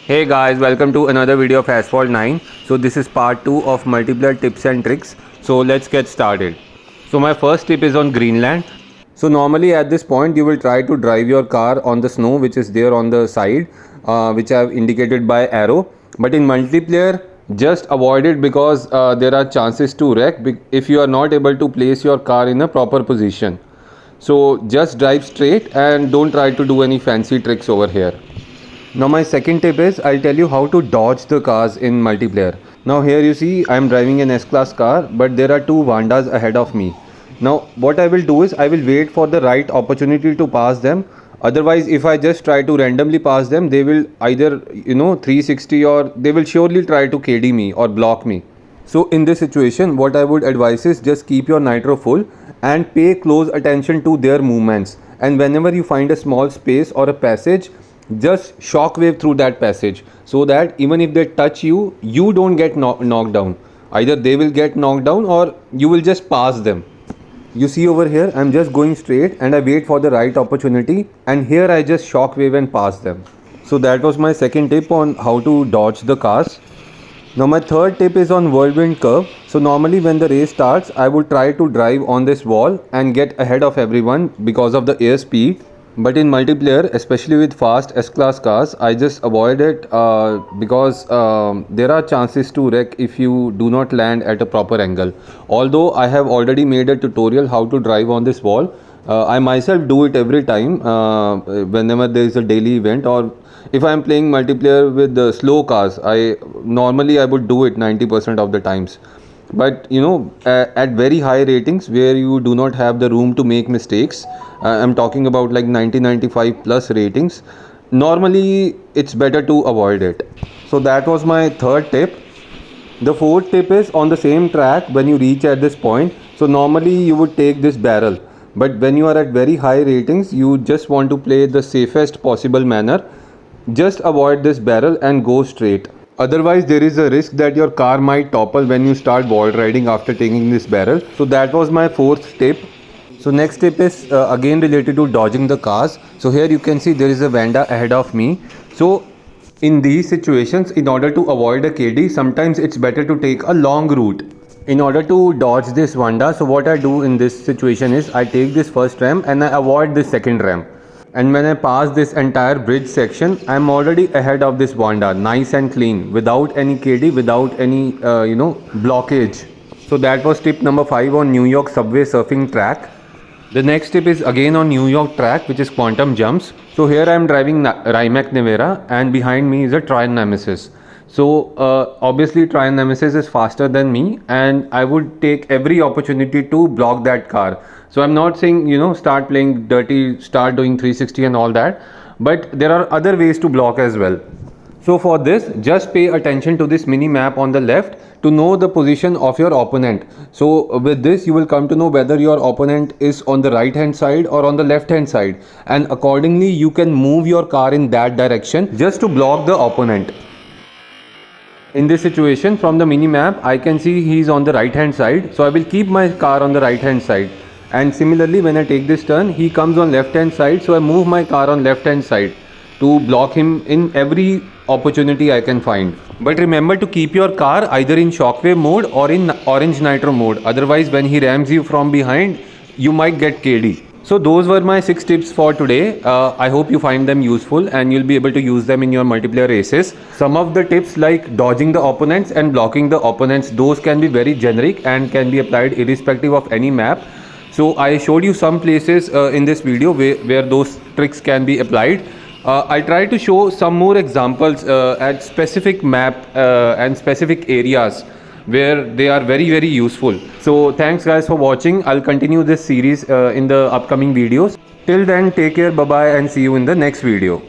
Hey guys, welcome to another video of Asphalt 9. So this is part 2 of multiplayer tips and tricks. So let's get started. So my first tip is on Greenland. So normally at this point you will try to drive your car on the snow which is there on the side, which I have indicated by arrow. But in multiplayer, just avoid it because there are chances to wreck if you are not able to place your car in a proper position. So just drive straight and don't try to do any fancy tricks over here. Now my second tip is I'll tell you how to dodge the cars in multiplayer. Now here you see I am driving an S-Class car, but there are two Vandas ahead of me. Now what I will do is I will wait for the right opportunity to pass them. Otherwise if I just try to randomly pass them, they will either 360 or they will surely try to KD me or block me. So in this situation what I would advise is just keep your nitro full and pay close attention to their movements, and whenever you find a small space or a passage, just shockwave through that passage so that even if they touch you, you don't get knocked down. Either they will get knocked down or you will just pass them. You see over here I'm just going straight and I wait for the right opportunity, and here I just shockwave and pass them. So that was my second tip on how to dodge the cars. Now my third tip is on whirlwind curve. So normally when the race starts, I would try to drive on this wall and get ahead of everyone because of the air speed. But in multiplayer, especially with fast S-Class cars, I just avoid it because there are chances to wreck if you do not land at a proper angle. Although I have already made a tutorial how to drive on this wall, I myself do it every time whenever there is a daily event, or if I am playing multiplayer with the slow cars, I would do it 90% of the times. But at very high ratings where you do not have the room to make mistakes, I'm talking about like 90-95 plus ratings, normally it's better to avoid it. So that was my third tip. The fourth tip is on the same track. When you reach at this point, so normally you would take this barrel, but when you are at very high ratings, you just want to play the safest possible manner. Just avoid this barrel and go straight. Otherwise there is a risk that your car might topple when you start wall riding after taking this barrel. So that was my fourth tip. So next tip is again related to dodging the cars. So here you can see there is a Vanda ahead of me. So in these situations, in order to avoid a KD, sometimes it's better to take a long route. In order to dodge this Vanda, so what I do in this situation is I take this first ramp and I avoid this second ramp. And when I pass this entire bridge section, I am already ahead of this Vanda, nice and clean, without any KD, without any blockage. So that was tip number 5 on New York subway surfing track. The next tip is again on New York track, which is quantum jumps. So here I am driving Rimac Nevera and behind me is a Trion Nemesis. So obviously Trion Nemesis is faster than me and I would take every opportunity to block that car. So I'm not saying start playing dirty, start doing 360 and all that, but there are other ways to block as well. So for this, just pay attention to this mini map on the left to know the position of your opponent. So with this you will come to know whether your opponent is on the right hand side or on the left hand side, and accordingly you can move your car in that direction just to block the opponent. In this situation, from the mini map I can see he's on the right hand side, so I will keep my car on the right hand side. And similarly when I take this turn, he comes on left hand side, so I move my car on left hand side to block him in every opportunity I can find. But remember to keep your car either in shockwave mode or in orange nitro mode, otherwise when he rams you from behind you might get KD. So those were my 6 tips for today. I hope you find them useful and you'll be able to use them in your multiplayer races. Some of the tips like dodging the opponents and blocking the opponents, those can be very generic and can be applied irrespective of any map. So I showed you some places in this video where those tricks can be applied. I'll try to show some more examples at specific map and specific areas where they are very useful. So thanks guys for watching. I'll continue this series in the upcoming videos. Till then, take care, bye bye, and see you in the next video.